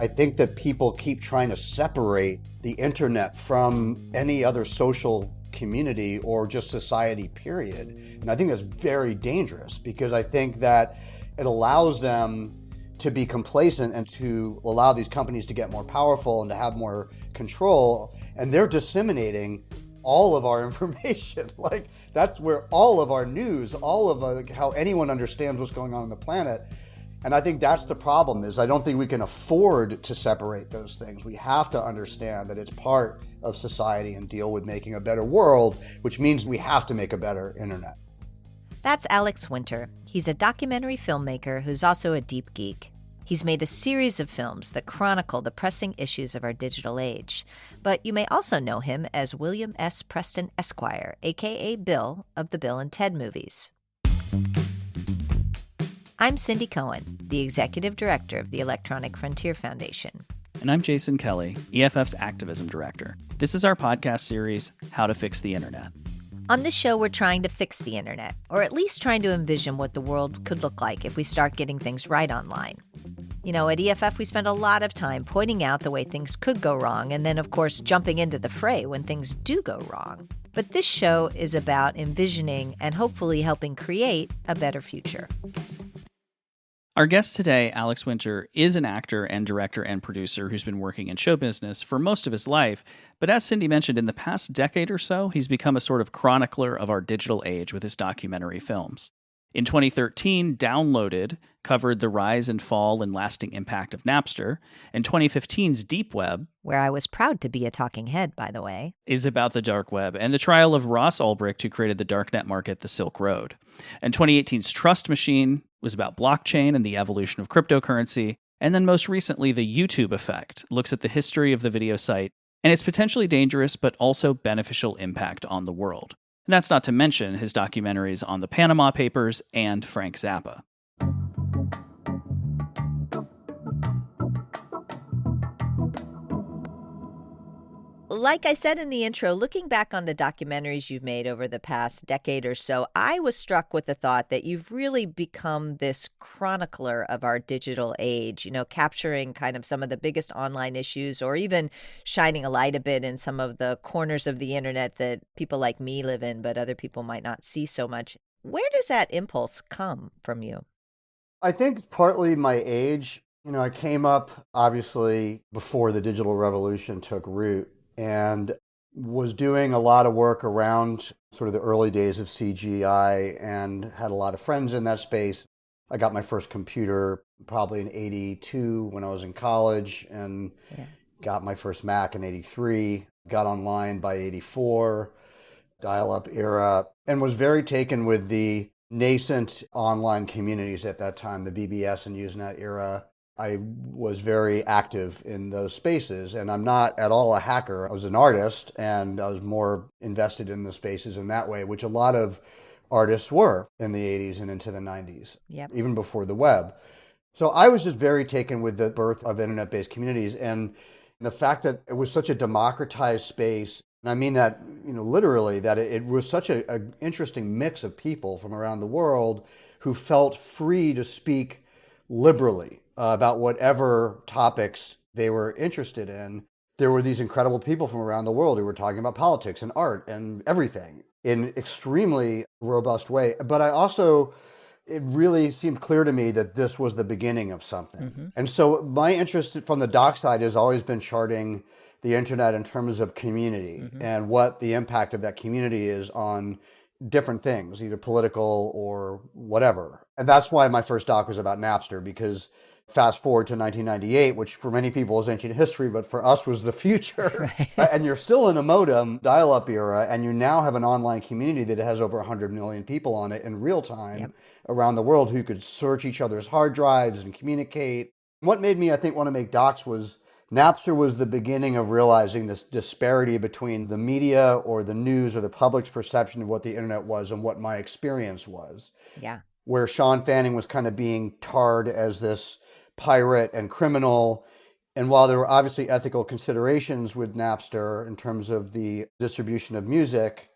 I think that people keep trying to separate the internet from any other social community or just society, period. And I think that's very dangerous because I think that it allows them to be complacent and to allow these companies to get more powerful and to have more control. And they're disseminating all of our information. Like, that's where all of our news, all of how anyone understands what's going on the planet. And I think that's the problem, is I don't think we can afford to separate those things. We have to understand that it's part of society and deal with making a better world, which means we have to make a better internet. That's Alex Winter. He's a documentary filmmaker who's also a deep geek. He's made a series of films that chronicle the pressing issues of our digital age. But you may also know him as William S. Preston Esquire, a.k.a. Bill of the Bill and Ted movies. I'm Cindy Cohn, the Executive Director of the Electronic Frontier Foundation. And I'm Jason Kelley, EFF's Activism Director. This is our podcast series, How to Fix the Internet. On this show, we're trying to fix the internet, or at least trying to envision what the world could look like if we start getting things right online. You know, at EFF, we spend a lot of time pointing out the way things could go wrong, and then, of course, jumping into the fray when things do go wrong. But this show is about envisioning and hopefully helping create a better future. Our guest today, Alex Winter, is an actor and director and producer who's been working in show business for most of his life. But as Cindy mentioned, in the past decade or so, he's become a sort of chronicler of our digital age with his documentary films. In 2013, Downloaded covered the rise and fall and lasting impact of Napster, and 2015's Deep Web, where I was proud to be a talking head, by the way, is about the dark web and the trial of Ross Ulbricht, who created the darknet market, the Silk Road. And 2018's Trust Machine was about blockchain and the evolution of cryptocurrency. And then most recently, the YouTube Effect looks at the history of the video site and its potentially dangerous but also beneficial impact on the world. And that's not to mention his documentaries on the Panama Papers and Frank Zappa. Like I said in the intro, looking back on the documentaries you've made over the past decade or so, I was struck with the thought that you've really become this chronicler of our digital age, you know, capturing kind of some of the biggest online issues or even shining a light a bit in some of the corners of the internet that people like me live in, but other people might not see so much. Where does that impulse come from you? I think partly my age. You know, I came up, obviously, before the digital revolution took root, and was doing a lot of work around sort of the early days of CGI and had a lot of friends in that space. I got my first computer probably in 82 when I was in college, and got my first Mac in 83, got online by 84, dial-up era, and was very taken with the nascent online communities at that time, the BBS and Usenet era. I was very active in those spaces, and I'm not at all a hacker. I was an artist, and I was more invested in the spaces in that way, which a lot of artists were in the 80s and into the 90s, even before the web. So I was just very taken with the birth of internet-based communities and the fact that it was such a democratized space. And I mean that, you know, literally, that it was such an interesting mix of people from around the world who felt free to speak liberally about whatever topics they were interested in. There were these incredible people from around the world who were talking about politics and art and everything in extremely robust way. But it really seemed clear to me that this was the beginning of something. Mm-hmm. And so my interest from the doc side has always been charting the internet in terms of community and what the impact of that community is on different things, either political or whatever. And that's why my first doc was about Napster, because fast forward to 1998, which for many people is ancient history, but for us was the future. Right. And you're still in a modem dial-up era, and you now have an online community that has over 100 million people on it in real time around the world who could search each other's hard drives and communicate. What made me, I think, want to make docs was Napster was the beginning of realizing this disparity between the media or the news or the public's perception of what the internet was and what my experience was. Yeah. Where Sean Fanning was kind of being tarred as this pirate and criminal. And while there were obviously ethical considerations with Napster in terms of the distribution of music,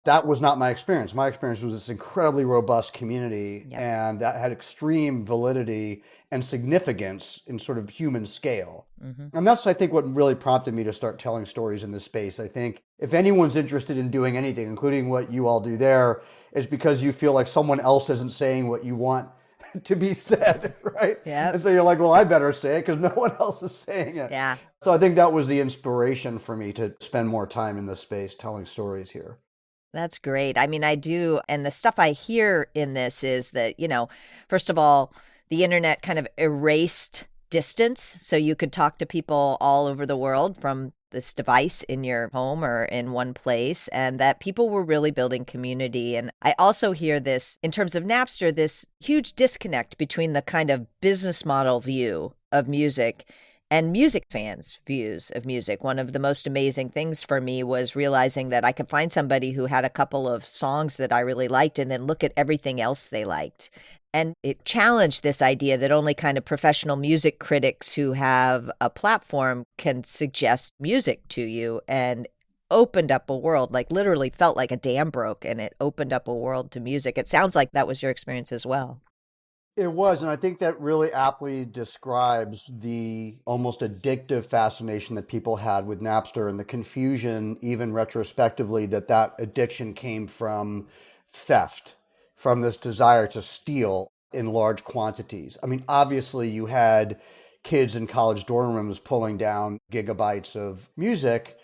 That was not my experience. My experience was this incredibly robust community, Yep. and that had extreme validity and significance in sort of human scale. Hmm. And that's, I think, what really prompted me to start telling stories in this space. I think if anyone's interested in doing anything, including what you all do there, it's because you feel like someone else isn't saying what you want to be said, right? Yep. And so you're like, well, I better say it because no one else is saying it. Yeah. So I think that was the inspiration for me to spend more time in this space telling stories here. That's great. I mean, I do. And the stuff I hear in this is that, first of all, the internet kind of erased distance. So you could talk to people all over the world from this device in your home or in one place, and that people were really building community. And I also hear this in terms of Napster, this huge disconnect between the kind of business model view of music and music fans' views of music. One of the most amazing things for me was realizing that I could find somebody who had a couple of songs that I really liked and then look at everything else they liked. And it challenged this idea that only kind of professional music critics who have a platform can suggest music to you, and opened up a world, like literally felt like a dam broke and it opened up a world to music. It sounds like that was your experience as well. It was, and I think that really aptly describes the almost addictive fascination that people had with Napster and the confusion, even retrospectively, that addiction came from theft, from this desire to steal in large quantities. I mean, obviously, you had kids in college dorm rooms pulling down gigabytes of music.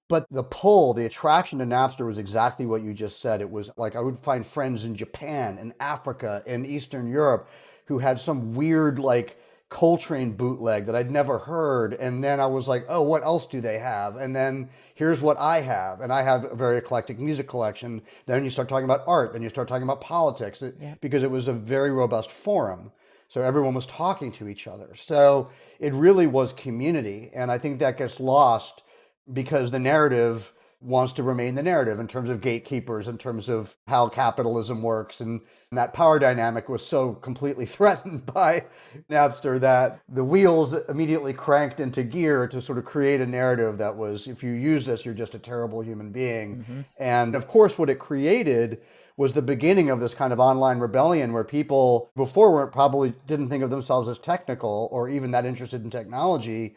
But the pull, the attraction to Napster was exactly what you just said. It was like I would find friends in Japan, in Africa, in Eastern Europe who had some weird like Coltrane bootleg that I'd never heard. And then I was like, oh, what else do they have? And then here's what I have. And I have a very eclectic music collection. Then you start talking about art. Then you start talking about politics because it was a very robust forum. So everyone was talking to each other. So it really was community. And I think that gets lost because the narrative wants to remain the narrative in terms of gatekeepers, in terms of how capitalism works. And that power dynamic was so completely threatened by Napster that the wheels immediately cranked into gear to sort of create a narrative that was, if you use this, you're just a terrible human being. Mm-hmm. And of course, what it created was the beginning of this kind of online rebellion where people before weren't probably didn't think of themselves as technical or even that interested in technology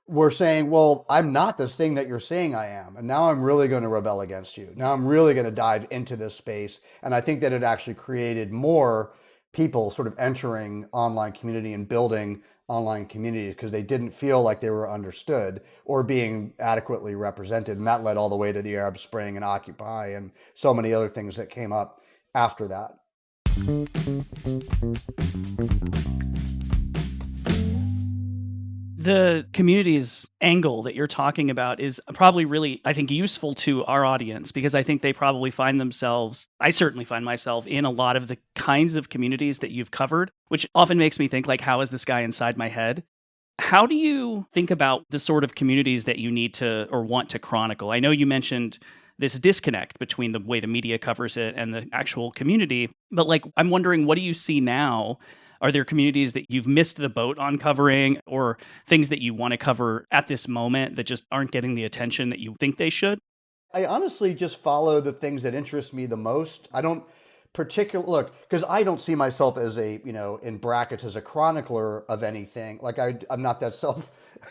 were saying, well, I'm not this thing that you're saying I am. And now I'm really going to rebel against you. Now I'm really going to dive into this space. And I think that it actually created more people sort of entering online community and building online communities because they didn't feel like they were understood or being adequately represented. And that led all the way to the Arab Spring and Occupy and so many other things that came up after that. The community's angle that you're talking about is probably really, I think, useful to our audience because I think they probably find themselves, I certainly find myself in a lot of the kinds of communities that you've covered, which often makes me think like, how is this guy inside my head? How do you think about the sort of communities that you need to or want to chronicle? I know you mentioned this disconnect between the way the media covers it and the actual community, but like, I'm wondering, what do you see now? Are there communities that you've missed the boat on covering or things that you want to cover at this moment that just aren't getting the attention that you think they should? I honestly just follow the things that interest me the most. I don't look, because I don't see myself as a, in brackets, as a chronicler of anything. Like I'm not that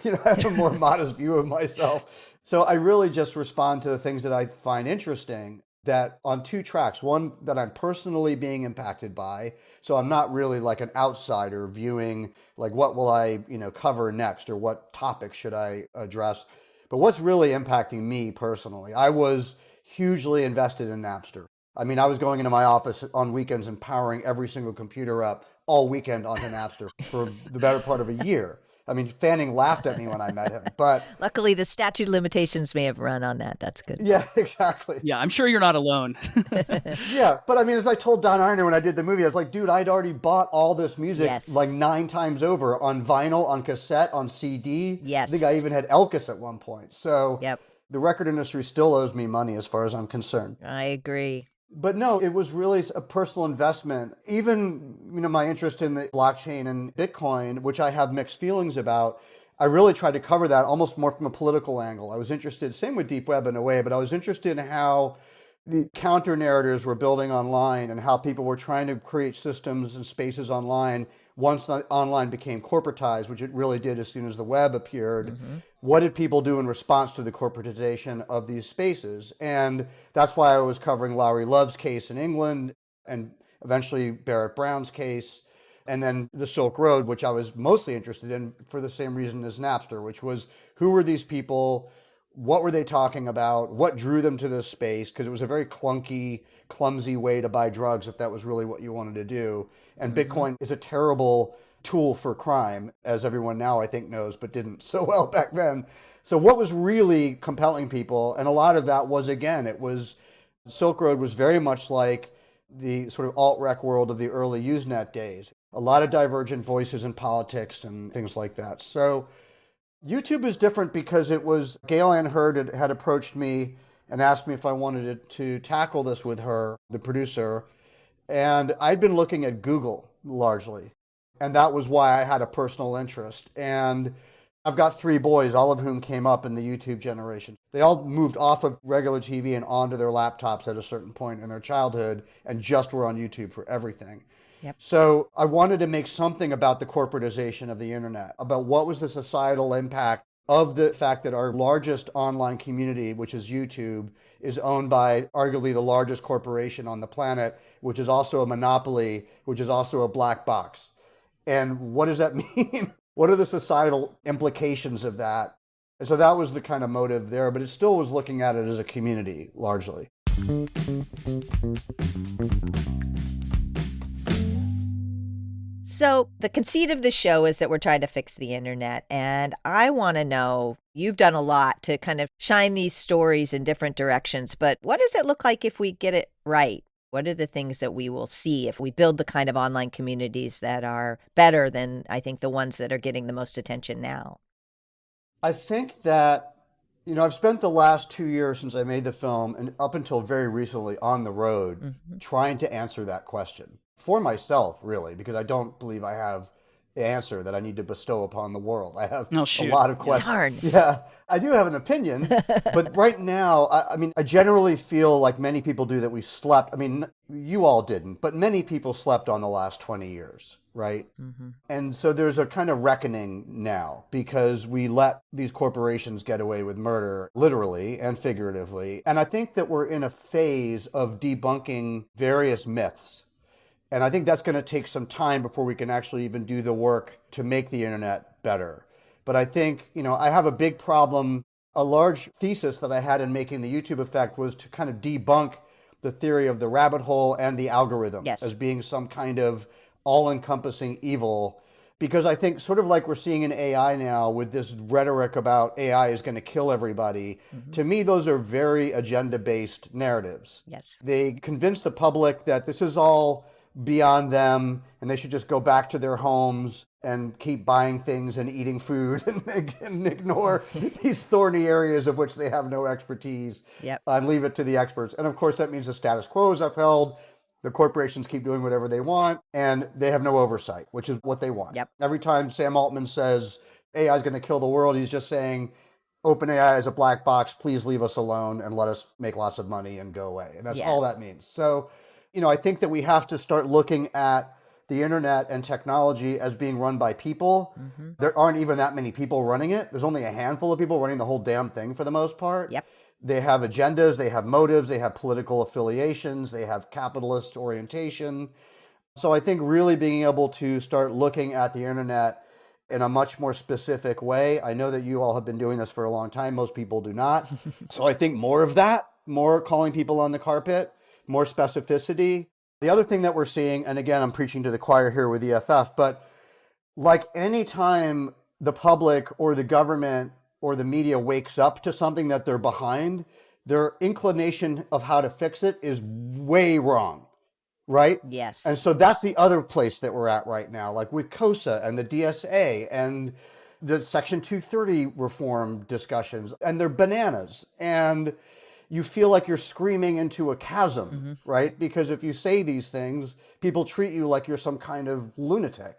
I have a more modest view of myself. So I really just respond to the things that I find interesting that on two tracks, one that I'm personally being impacted by. So I'm not really like an outsider viewing like what will I, cover next or what topic should I address. But what's really impacting me personally, I was hugely invested in Napster. I mean, I was going into my office on weekends and powering every single computer up all weekend onto Napster for the better part of a year. I mean, Fanning laughed at me when I met him, but Luckily, the statute of limitations may have run on that. That's good. yeah, exactly. Yeah, I'm sure you're not alone. Yeah, but I mean, as I told Don Iron when I did the movie, I was like, dude, I'd already bought all this music Yes. like 9 times over on vinyl, on cassette, on CD. Yes. I think I even had Elkis at one point. So Yep. the record industry still owes me money as far as I'm concerned. I agree. But no, it was really a personal investment. Even, my interest in the blockchain and Bitcoin, which I have mixed feelings about, I really tried to cover that almost more from a political angle. I was interested, same with Deep Web in a way, but I was interested in how the counter narratives were building online and how people were trying to create systems and spaces online once online became corporatized, which it really did as soon as the web appeared. What did people do in response to the corporatization of these spaces? And that's why I was covering Lowry Love's case in England and eventually Barrett Brown's case, and then the Silk Road, which I was mostly interested in for the same reason as Napster, which was who were these people? What were they talking about? What drew them to this space? Because it was a very clunky, clumsy way to buy drugs if that was really what you wanted to do. And Bitcoin is a terrible tool for crime, as everyone now I think knows, but didn't so well back then. So what was really compelling people, and a lot of that was, again, it was Silk Road was very much like the sort of alt-rec world of the early Usenet days. A lot of divergent voices in politics and things like that. So YouTube is different because it was Gail Ann Hurd had approached me and asked me if I wanted to tackle this with her, the producer. And I'd been looking at Google largely. And that was why I had a personal interest. And I've got 3 boys, all of whom came up in the YouTube generation. They all moved off of regular TV and onto their laptops at a certain point in their childhood and just were on YouTube for everything. Yep. So I wanted to make something about the corporatization of the internet, about what was the societal impact of the fact that our largest online community, which is YouTube, is owned by arguably the largest corporation on the planet, which is also a monopoly, which is also a black box. And what does that mean? What are the societal implications of that? And so that was the kind of motive there, but it still was looking at it as a community largely. So the conceit of the show is that we're trying to fix the internet. And I want to know, you've done a lot to kind of shine these stories in different directions, but what does it look like if we get it right? What are the things that we will see if we build the kind of online communities that are better than, I think, the ones that are getting the most attention now? I think that, I've spent the last 2 years since I made the film and up until very recently on the road trying to answer that question for myself, really, because I don't believe I have the answer that I need to bestow upon the world. I have a lot of questions. Darn. Yeah, I do have an opinion, but right now, I generally feel like many people do that we slept. I mean, you all didn't, but many people slept on the last 20 years, right? And so there's a kind of reckoning now because we let these corporations get away with murder, literally and figuratively. And I think that we're in a phase of debunking various myths. And I think that's going to take some time before we can actually even do the work to make the internet better. But I think, I have a big problem. A large thesis that I had in making the YouTube effect was to kind of debunk the theory of the rabbit hole and the algorithm as being some kind of all-encompassing evil. Because I think sort of like we're seeing in AI now with this rhetoric about AI is going to kill everybody, to me, those are very agenda-based narratives. Yes. They convince the public that this is all beyond them and they should just go back to their homes and keep buying things and eating food and ignore these thorny areas of which they have no expertise and leave it to the experts. And of course, that means the status quo is upheld. The corporations keep doing whatever they want and they have no oversight, which is what they want. Every time Sam Altman says AI is going to kill the world, he's just saying OpenAI is a black box. Please leave us alone and let us make lots of money and go away. And that's all that means. So, I think that we have to start looking at the internet and technology as being run by people. There aren't even that many people running it. There's only a handful of people running the whole damn thing for the most part. They have agendas, they have motives, they have political affiliations, they have capitalist orientation. So I think really being able to start looking at the internet in a much more specific way. I know that you all have been doing this for a long time. Most people do not. So I think more of that, more calling people on the carpet, more specificity. The other thing that we're seeing, and again, I'm preaching to the choir here with EFF, but like any time the public or the government or the media wakes up to something that they're behind, their inclination of how to fix it is way wrong, right? Yes. And so that's the other place that we're at right now, like with COSA and the DSA and the Section 230 reform discussions, and they're bananas. And you feel like you're screaming into a chasm, right? Because if you say these things, people treat you like you're some kind of lunatic.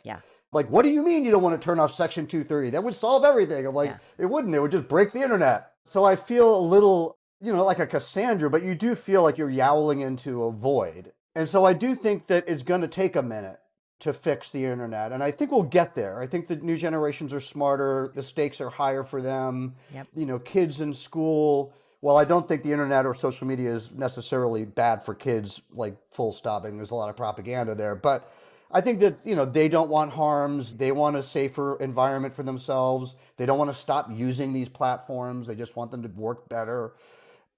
Like, what do you mean you don't want to turn off Section 230? That would solve everything. I'm like, it wouldn't. It would just break the internet. So I feel a little, like a Cassandra, but you do feel like you're yowling into a void. And so I do think that it's going to take a minute to fix the internet. And I think we'll get there. I think the new generations are smarter. The stakes are higher for them. Yep. Kids in school. Well, I don't think the internet or social media is necessarily bad for kids, like full stop. And there's a lot of propaganda there. But I think that, they don't want harms. They want a safer environment for themselves. They don't want to stop using these platforms. They just want them to work better.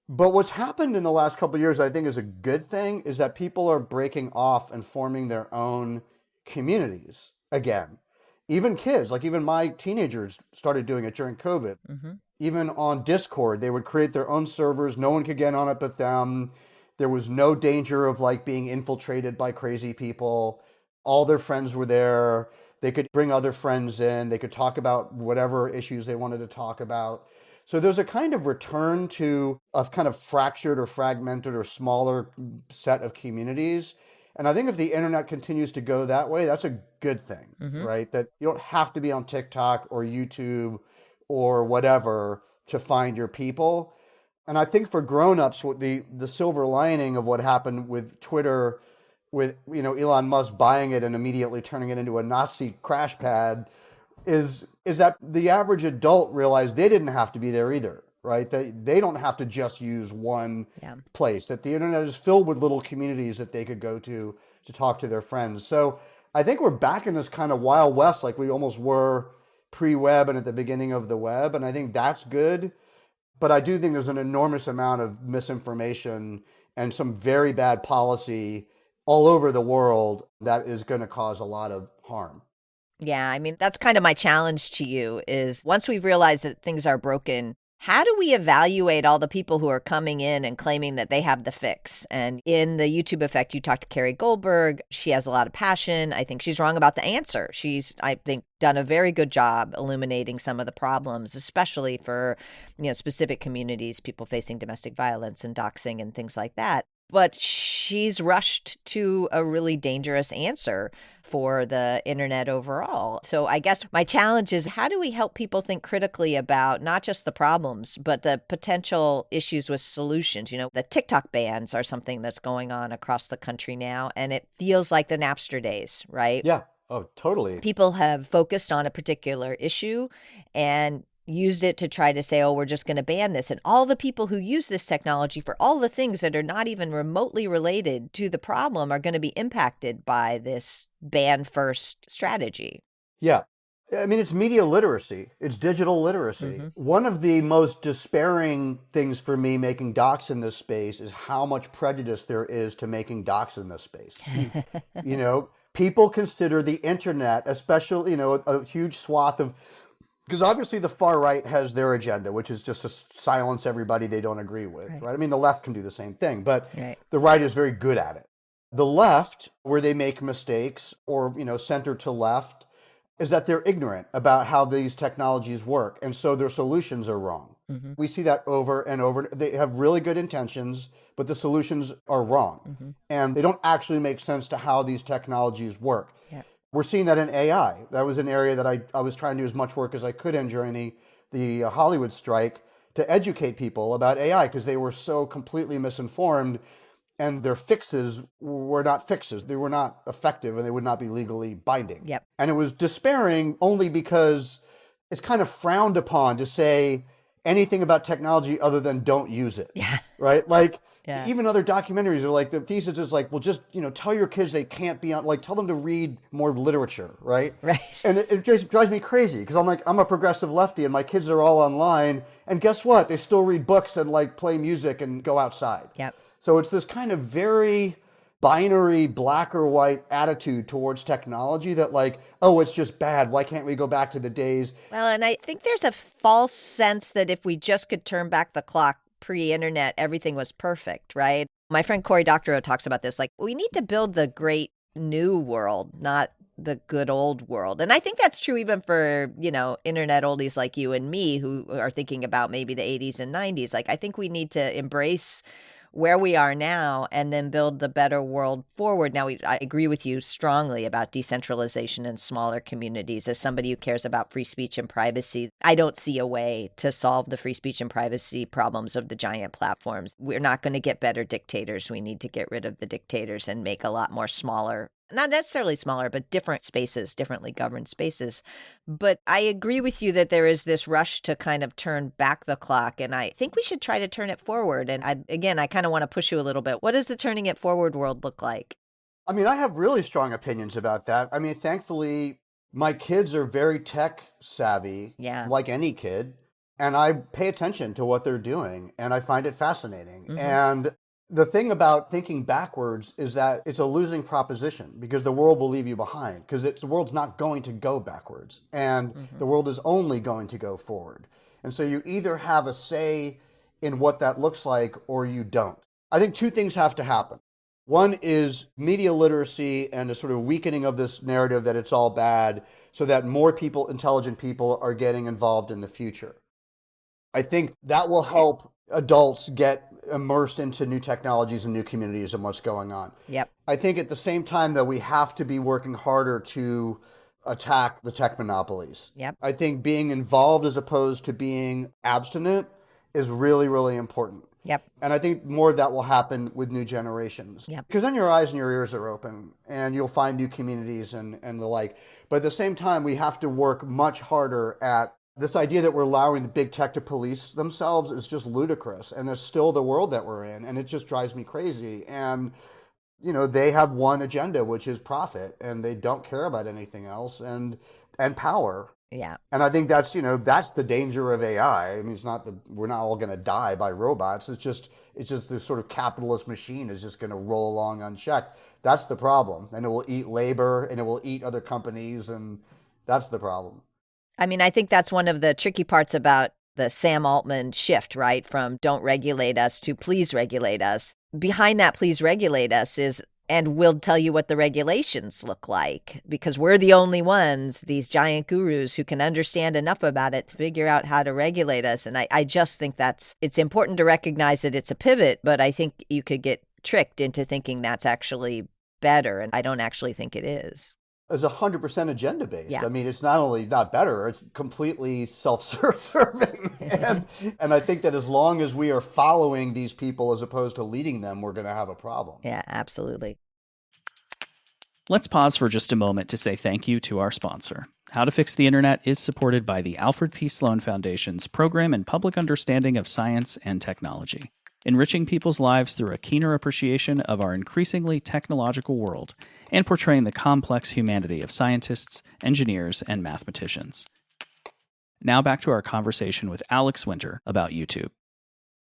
But what's happened in the last couple of years, I think is a good thing, is that people are breaking off and forming their own communities again. Even kids, like even my teenagers started doing it during COVID. Mm-hmm. Even on Discord, they would create their own servers. No one could get on it but them. There was no danger of like being infiltrated by crazy people. All their friends were there. They could bring other friends in. They could talk about whatever issues they wanted to talk about. So there's a kind of return to a kind of fractured or fragmented or smaller set of communities. And I think if the internet continues to go that way, that's a good thing, right? That you don't have to be on TikTok or YouTube or whatever to find your people. And I think for grown-ups, what the silver lining of what happened with Twitter, with Elon Musk buying it and immediately turning it into a Nazi crash pad, is that the average adult realized they didn't have to be there either, right? They don't have to just use one place, that the internet is filled with little communities that they could go to talk to their friends. So I think we're back in this kind of Wild West like we almost were pre-web and at the beginning of the web. And I think that's good. But I do think there's an enormous amount of misinformation and some very bad policy all over the world that is going to cause a lot of harm. Yeah, I mean, that's kind of my challenge to you is once we've realized that things are broken, how do we evaluate all the people who are coming in and claiming that they have the fix? And in the YouTube Effect, you talked to Carrie Goldberg. She has a lot of passion. I think she's wrong about the answer. She's, I think, done a very good job illuminating some of the problems, especially for, specific communities, people facing domestic violence and doxing and things like that. But she's rushed to a really dangerous answer for the internet overall. So I guess my challenge is how do we help people think critically about not just the problems, but the potential issues with solutions? The TikTok bans are something that's going on across the country now, and it feels like the Napster days, right? Yeah. Oh, totally. People have focused on a particular issue and used it to try to say, oh, we're just going to ban this. And all the people who use this technology for all the things that are not even remotely related to the problem are going to be impacted by this ban first strategy. Yeah. I mean, it's media literacy. It's digital literacy. One of the most despairing things for me making docs in this space is how much prejudice there is to making docs in this space. People consider the internet, especially, a huge swath of, because obviously the far right has their agenda, which is just to silence everybody they don't agree with, right? I mean, the left can do the same thing, but the right is very good at it. The left, where they make mistakes, or, center to left, is that they're ignorant about how these technologies work. And so their solutions are wrong. We see that over and over. They have really good intentions, but the solutions are wrong. And they don't actually make sense to how these technologies work. We're seeing that in AI. That was an area that I was trying to do as much work as I could in during the Hollywood strike to educate people about AI because they were so completely misinformed and their fixes were not fixes. They were not effective and they would not be legally binding. And it was despairing only because it's kind of frowned upon to say anything about technology other than don't use it. Right? Like, even other documentaries are like, the thesis is like, well, just, tell your kids they can't be on, like, tell them to read more literature, right? And it just drives me crazy because I'm like, I'm a progressive lefty and my kids are all online. And guess what? They still read books and like play music and go outside. So it's this kind of very binary black or white attitude towards technology that like, oh, it's just bad. Why can't we go back to the days? Well, and I think there's a false sense that if we just could turn back the clock pre-internet, everything was perfect, right? My friend Cory Doctorow talks about this. Like, we need to build the great new world, not the good old world. And I think that's true even for, internet oldies like you and me who are thinking about maybe the 80s and 90s. Like, I think we need to embrace where we are now and then build the better world forward. Now, I agree with you strongly about decentralization and smaller communities. As somebody who cares about free speech and privacy, I don't see a way to solve the free speech and privacy problems of the giant platforms. We're not going to get better dictators. We need to get rid of the dictators and make a lot more smaller, not necessarily smaller, but different spaces, differently governed spaces. But I agree with you that there is this rush to kind of turn back the clock, and I think we should try to turn it forward. And I kind of want to push you a little bit. What does the turning it forward world look like? I mean, I have really strong opinions about that. I mean, thankfully, my kids are very tech savvy, Yeah. like any kid, and I pay attention to what they're doing, and I find it fascinating. Mhm. And the thing about thinking backwards is that it's a losing proposition because the world will leave you behind because the world's not going to go backwards, and Mhm. the world is only going to go forward. And so you either have a say in what that looks like or you don't. I think two things have to happen. One is media literacy and a sort of weakening of this narrative that it's all bad so that more people, intelligent people, are getting involved in the future. I think that will help adults get immersed into new technologies and new communities and what's going on. Yep. I think at the same time that we have to be working harder to attack the tech monopolies. Yep. I think being involved as opposed to being abstinent is really, really important. Yep. And I think more of that will happen with new generations. Yep. Because then your eyes and your ears are open and you'll find new communities and the like. But at the same time, we have to work much harder at this idea that we're allowing the big tech to police themselves is just ludicrous. And it's still the world that we're in. And it just drives me crazy. And, you know, they have one agenda, which is profit. And they don't care about anything else and power. Yeah. And I think that's, you know, that's the danger of AI. I mean, it's not we're not all going to die by robots. It's just this sort of capitalist machine is just going to roll along unchecked. That's the problem. And it will eat labor and it will eat other companies. And that's the problem. I mean, I think that's one of the tricky parts about the Sam Altman shift, right? From don't regulate us to please regulate us. Behind that please regulate us is, and we'll tell you what the regulations look like because we're the only ones, these giant gurus who can understand enough about it to figure out how to regulate us. And I just think it's important to recognize that it's a pivot, but I think you could get tricked into thinking that's actually better. And I don't actually think it is. It's 100% agenda based. Yeah. I mean, it's not only not better, it's completely self-serving. and I think that as long as we are following these people as opposed to leading them, we're going to have a problem. Yeah, absolutely. Let's pause for just a moment to say thank you to our sponsor. How to Fix the Internet is supported by the Alfred P. Sloan Foundation's Program in Public Understanding of Science and Technology, enriching people's lives through a keener appreciation of our increasingly technological world and portraying the complex humanity of scientists, engineers, and mathematicians. Now back to our conversation with Alex Winter about YouTube.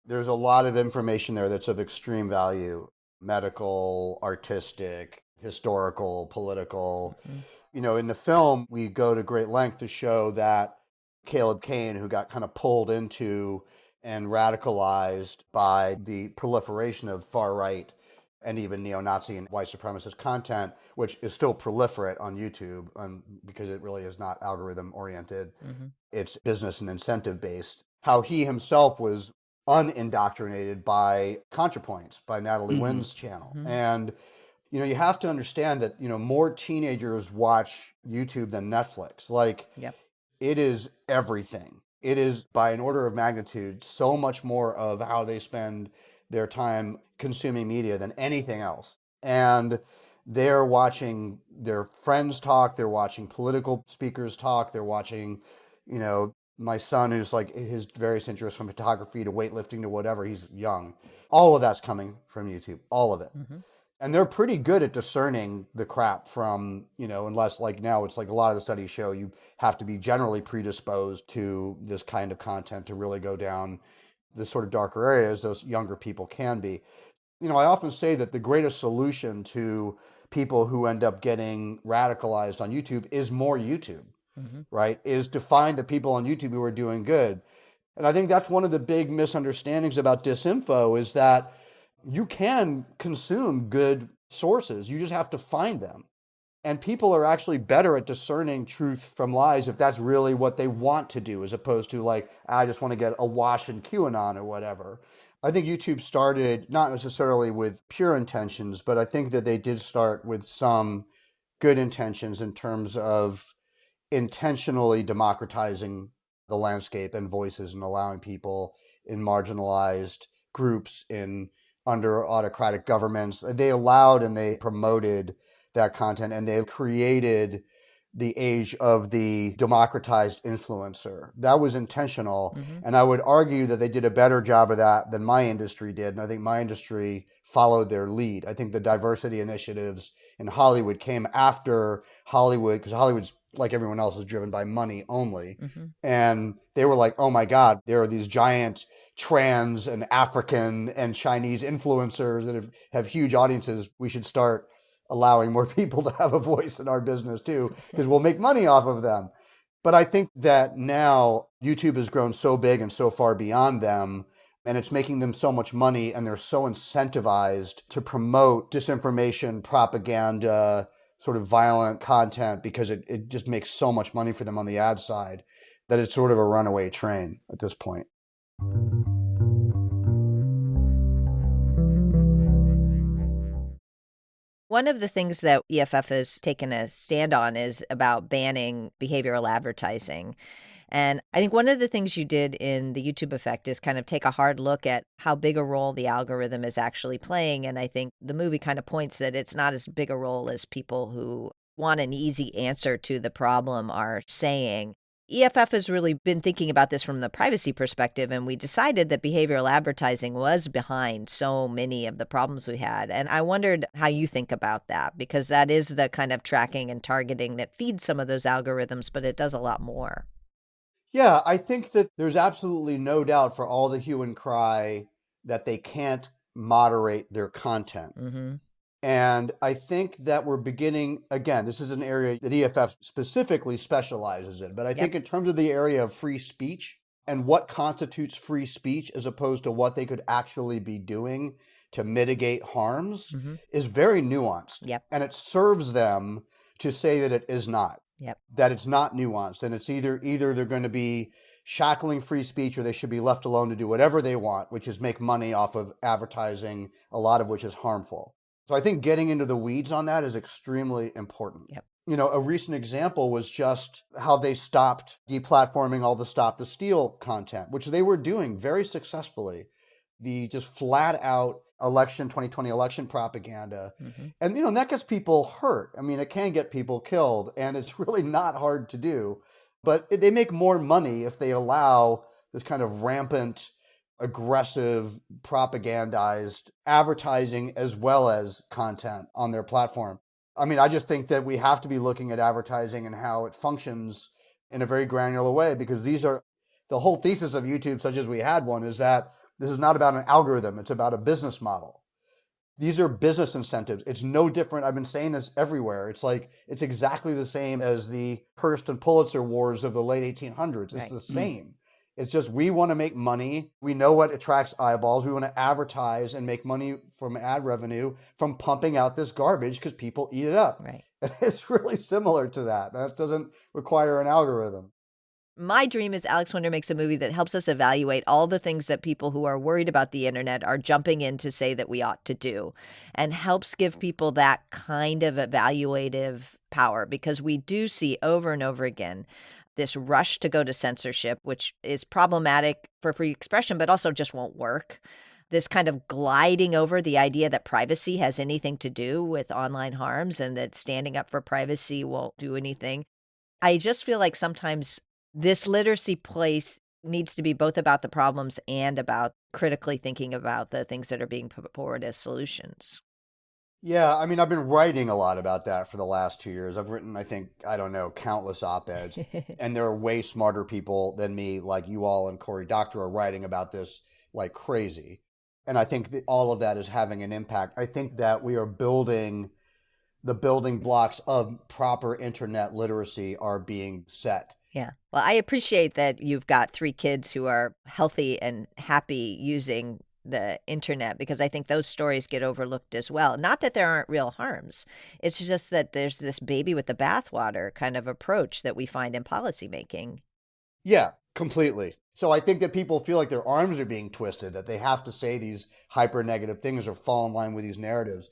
There's a lot of information there that's of extreme value: medical, artistic, historical, political. Mhm. You know, in the film, we go to great length to show that Cohn, who got kind of pulled into and radicalized by the proliferation of far-right and even neo-Nazi and white supremacist content, which is still proliferate on YouTube because it really is not algorithm-oriented. Mm-hmm. It's business and incentive-based. How he himself was unindoctrinated by ContraPoints, by Natalie Wynn's channel. Mm-hmm. And, you know, you have to understand that, you know, more teenagers watch YouTube than Netflix. Like, Yep. It is everything. It is, by an order of magnitude, so much more of how they spend their time consuming media than anything else. And they're watching their friends talk, they're watching political speakers talk, they're watching, you know, my son who's like his various interests from photography to weightlifting to whatever, he's young. All of that's coming from YouTube, all of it. Mm-hmm. And they're pretty good at discerning the crap from, you know, unless like now it's like a lot of the studies show you have to be generally predisposed to this kind of content to really go down the sort of darker areas those younger people can be. You know, I often say that the greatest solution to people who end up getting radicalized on YouTube is more YouTube, Mm-hmm. right? Is to find the people on YouTube who are doing good. And I think that's one of the big misunderstandings about disinfo is that you can consume good sources. You just have to find them. And people are actually better at discerning truth from lies if that's really what they want to do, as opposed to like, I just want to get a wash in QAnon or whatever. I think YouTube started not necessarily with pure intentions, but I think that they did start with some good intentions in terms of intentionally democratizing the landscape and voices and allowing people in marginalized groups in under autocratic governments. They allowed and they promoted that content, and they created the age of the democratized influencer. That was intentional. Hmm. And I would argue that they did a better job of that than my industry did. And I think my industry followed their lead. I think the diversity initiatives in Hollywood came after Hollywood, because Hollywood's like everyone else is driven by money only. Hmm. And they were like, oh my God, there are these giant trans and African and Chinese influencers that have huge audiences. We should start allowing more people to have a voice in our business too, because we'll make money off of them. But I think that now YouTube has grown so big and so far beyond them, and it's making them so much money, and they're so incentivized to promote disinformation, propaganda, sort of violent content, because it just makes so much money for them on the ad side that it's sort of a runaway train at this point. One of the things that EFF has taken a stand on is about banning behavioral advertising. And I think one of the things you did in the YouTube effect is kind of take a hard look at how big a role the algorithm is actually playing. And I think the movie kind of points that it's not as big a role as people who want an easy answer to the problem are saying. EFF has really been thinking about this from the privacy perspective, and we decided that behavioral advertising was behind so many of the problems we had. And I wondered how you think about that, because that is the kind of tracking and targeting that feeds some of those algorithms, but it does a lot more. Yeah, I think that there's absolutely no doubt for all the hue and cry that they can't moderate their content. Hmm. And I think that we're beginning, again, this is an area that EFF specifically specializes in, but I Yep. think in terms of the area of free speech and what constitutes free speech as opposed to what they could actually be doing to mitigate harms Hmm. is very nuanced. Yep. And it serves them to say that it is not, Yep. that it's not nuanced. And it's either they're going to be shackling free speech, or they should be left alone to do whatever they want, which is make money off of advertising, a lot of which is harmful. So I think getting into the weeds on that is extremely important. Yep. A recent example was just how they stopped deplatforming all the Stop the Steal content, which they were doing very successfully. The just flat out 2020 election propaganda. Hmm. And that gets people hurt. I mean, it can get people killed, and it's really not hard to do. But they make more money if they allow this kind of rampant, aggressive, propagandized advertising as well as content on their platform. I mean, I just think that we have to be looking at advertising and how it functions in a very granular way, because these are the whole thesis of YouTube, such as we had one, is that this is not about an algorithm, it's about a business model. These are business incentives. It's no different. I've been saying this everywhere. It's exactly the same as the Hearst and Pulitzer wars of the late 1800s. It's Right. the same. It's just we want to make money. We know what attracts eyeballs. We want to advertise and make money from ad revenue from pumping out this garbage because people eat it up. Right. It's really similar to that. That doesn't require an algorithm. My dream is Alex Winter makes a movie that helps us evaluate all the things that people who are worried about the internet are jumping in to say that we ought to do, and helps give people that kind of evaluative power, because we do see over and over again this rush to go to censorship, which is problematic for free expression, but also just won't work. This kind of gliding over the idea that privacy has anything to do with online harms, and that standing up for privacy won't do anything. I just feel like sometimes this literacy place needs to be both about the problems and about critically thinking about the things that are being put forward as solutions. Yeah, I mean, I've been writing a lot about that for the last 2 years. I've written, I think, I don't know, countless op-eds, and there are way smarter people than me, like you all and Cory Doctor, are writing about this like crazy. And I think that all of that is having an impact. I think that we are building the building blocks of proper internet literacy are being set. Yeah. Well, I appreciate that you've got 3 kids who are healthy and happy using the internet, because I think those stories get overlooked as well. Not that there aren't real harms. It's just that there's this baby with the bathwater kind of approach that we find in policymaking. Yeah, completely. So I think that people feel like their arms are being twisted, that they have to say these hyper negative things or fall in line with these narratives.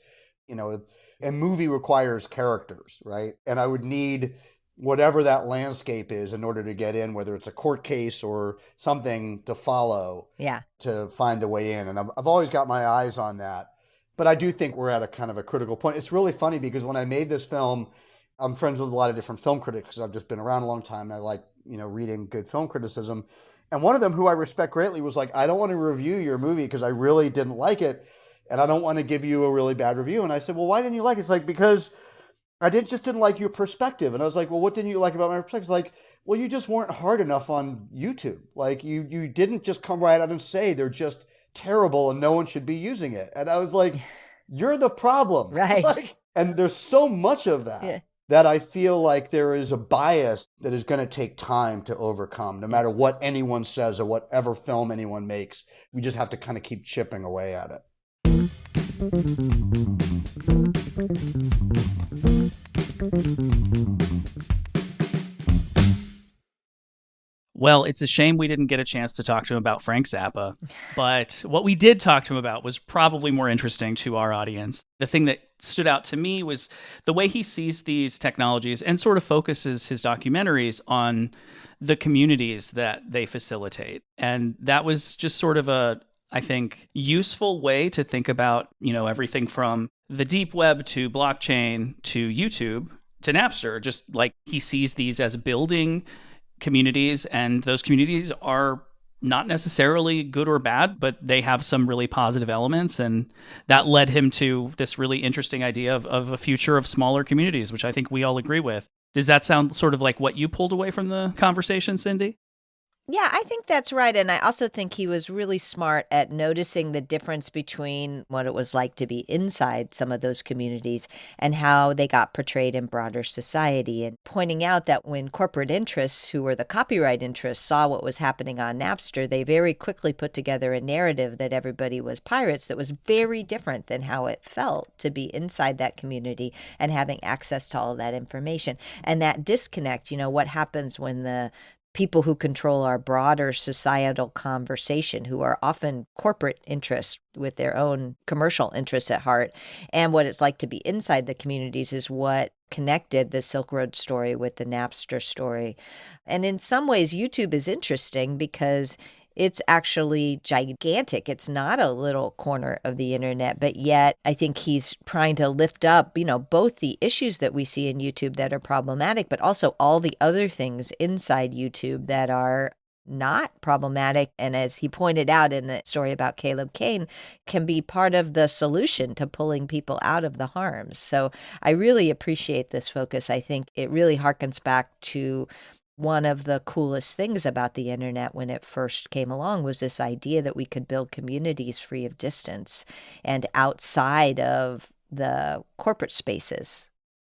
You know, a movie requires characters, right? And I would need whatever that landscape is in order to get in, whether it's a court case or something to follow Yeah. to find the way in. And I've always got my eyes on that. But I do think we're at a kind of a critical point. It's really funny because when I made this film, I'm friends with a lot of different film critics because I've just been around a long time. And I like, reading good film criticism. And one of them, who I respect greatly, was like, I don't want to review your movie because I really didn't like it. And I don't want to give you a really bad review. And I said, well, why didn't you like it? It's like, because just didn't like your perspective. And I was like, well, what didn't you like about my perspective? It's like, well, you just weren't hard enough on YouTube. Like you didn't just come right out and say they're just terrible and no one should be using it. And I was like, you're the problem. Right. Like, and there's so much of that. Yeah. That I feel like there is a bias that is going to take time to overcome, no matter what anyone says or whatever film anyone makes. We just have to kind of keep chipping away at it. Well, it's a shame we didn't get a chance to talk to him about Frank Zappa, but what we did talk to him about was probably more interesting to our audience. The thing that stood out to me was the way he sees these technologies and sort of focuses his documentaries on the communities that they facilitate. And that was just sort of a, I think, useful way to think about, everything from the deep web to blockchain to YouTube to Napster. Just like he sees these as building communities, and those communities are not necessarily good or bad, but they have some really positive elements. And that led him to this really interesting idea of a future of smaller communities, which I think we all agree with. Does that sound sort of like what you pulled away from the conversation, Cindy? Yeah, I think that's right. And I also think he was really smart at noticing the difference between what it was like to be inside some of those communities and how they got portrayed in broader society, and pointing out that when corporate interests, who were the copyright interests, saw what was happening on Napster, they very quickly put together a narrative that everybody was pirates that was very different than how it felt to be inside that community and having access to all of that information. And that disconnect, what happens when the people who control our broader societal conversation, who are often corporate interests with their own commercial interests at heart, and what it's like to be inside the communities is what connected the Silk Road story with the Napster story. And in some ways, YouTube is interesting because it's actually gigantic. It's not a little corner of the internet, but yet I think he's trying to lift up, both the issues that we see in YouTube that are problematic, but also all the other things inside YouTube that are not problematic. And as he pointed out in the story about Caleb Cain, can be part of the solution to pulling people out of the harms. So I really appreciate this focus. I think it really harkens back to one of the coolest things about the internet when it first came along was this idea that we could build communities free of distance and outside of the corporate spaces.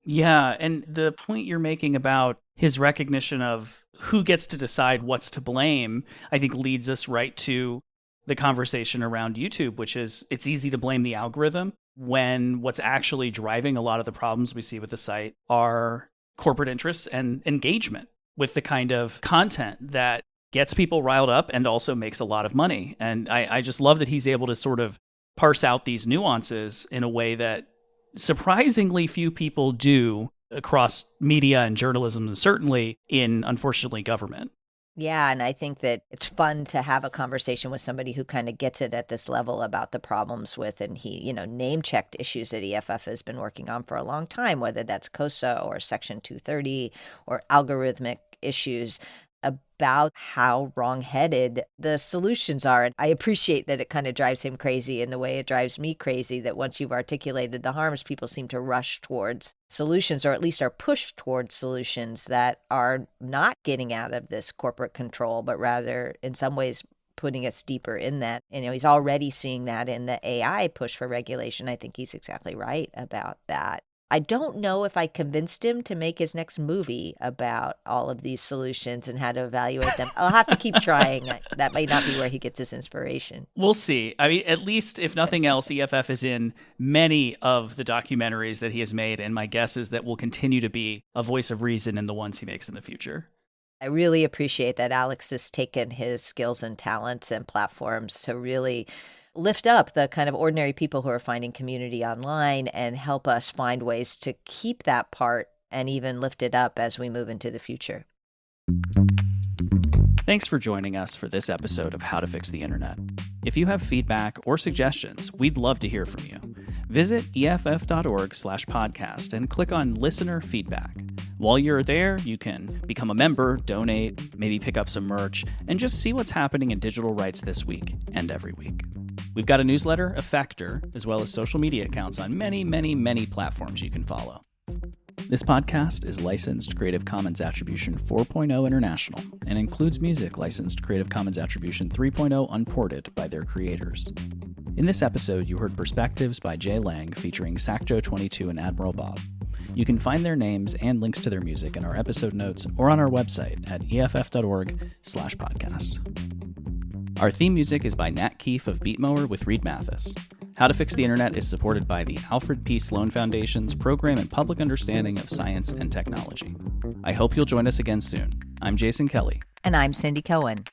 Yeah, and the point you're making about his recognition of who gets to decide what's to blame, I think leads us right to the conversation around YouTube, which is it's easy to blame the algorithm when what's actually driving a lot of the problems we see with the site are corporate interests and engagement with the kind of content that gets people riled up and also makes a lot of money. And I just love that he's able to sort of parse out these nuances in a way that surprisingly few people do across media and journalism, and certainly in, unfortunately, government. Yeah, and I think that it's fun to have a conversation with somebody who kind of gets it at this level about the problems with, and he, name-checked issues that EFF has been working on for a long time, whether that's COSA or Section 230 or algorithmic issues, about how wrong-headed the solutions are. And I appreciate that it kind of drives him crazy in the way it drives me crazy, that once you've articulated the harms, people seem to rush towards solutions, or at least are pushed towards solutions that are not getting out of this corporate control, but rather in some ways putting us deeper in that. He's already seeing that in the AI push for regulation. I think he's exactly right about that. I don't know if I convinced him to make his next movie about all of these solutions and how to evaluate them. I'll have to keep trying. That might not be where he gets his inspiration. We'll see. I mean, at least, if nothing else, EFF is in many of the documentaries that he has made, and my guess is that will continue to be a voice of reason in the ones he makes in the future. I really appreciate that Alex has taken his skills and talents and platforms to really lift up the kind of ordinary people who are finding community online and help us find ways to keep that part and even lift it up as we move into the future. Thanks for joining us for this episode of How to Fix the Internet. If you have feedback or suggestions, we'd love to hear from you. Visit EFF.org/podcast and click on Listener Feedback. While you're there, you can become a member, donate, maybe pick up some merch, and just see what's happening in digital rights this week and every week. We've got a newsletter, Effector, as well as social media accounts on many, many, many platforms you can follow. This podcast is licensed Creative Commons Attribution 4.0 International and includes music licensed Creative Commons Attribution 3.0 unported by their creators. In this episode, you heard Perspectives by Jay Lang featuring Sackjo22 and Admiral Bob. You can find their names and links to their music in our episode notes or on our website at EFF.org/podcast. Our theme music is by Nat Keefe of Beatmower with Reed Mathis. How to Fix the Internet is supported by the Alfred P. Sloan Foundation's Program in Public Understanding of Science and Technology. I hope you'll join us again soon. I'm Jason Kelley. And I'm Cindy Cohen.